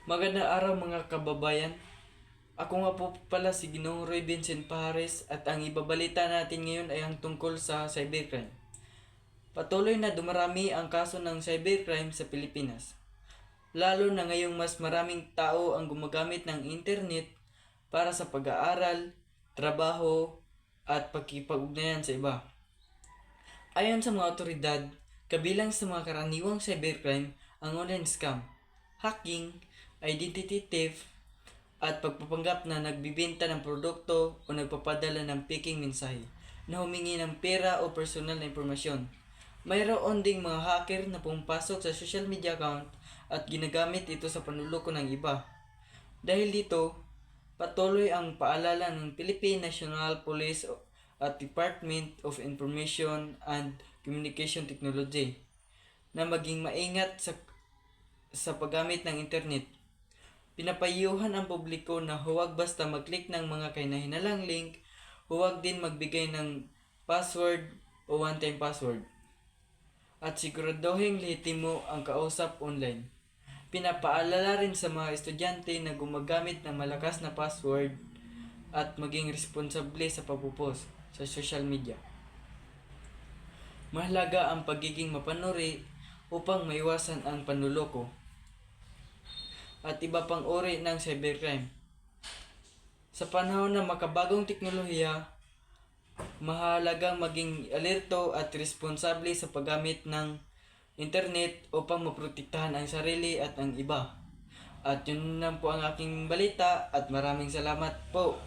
Magandang araw mga kababayan. Ako nga po pala si Ginoong Roy Vincent Pares at ang ibabalita natin ngayon ay ang tungkol sa cybercrime. Patuloy na dumarami ang kaso ng cybercrime sa Pilipinas. Lalo na ngayong mas maraming tao ang gumagamit ng internet para sa pag-aaral, trabaho, at pagkipag-ugnayan sa iba. Ayon sa mga otoridad, kabilang sa mga karaniwang cybercrime ang online scam, hacking, identity theft, at pagpapanggap na nagbibenta ng produkto o nagpapadala ng peking mensahe na humingi ng pera o personal na impormasyon. Mayroon ding mga hacker na pumapasok sa social media account at ginagamit ito sa panluloko ng iba. Dahil dito, patuloy ang paalala ng Philippine National Police at Department of Information and Communication Technology na maging maingat sa paggamit ng internet. Pinapayuhan ang publiko na huwag basta mag-click ng mga kahinahinalang link, huwag din magbigay ng password o one-time password. At siguraduhin lehitimo ang kausap online. Pinapaalala rin sa mga estudyante na gumagamit ng malakas na password at maging responsable sa pagpupost sa social media. Mahalaga ang pagiging mapanuri upang maiwasan ang panluloko at iba pang uri ng cybercrime. Sa panahon ng makabagong teknolohiya, mahalagang maging alerto at responsable sa paggamit ng internet upang maprotektahan ang sarili at ang iba. At yun lang po ang aking balita at maraming salamat po.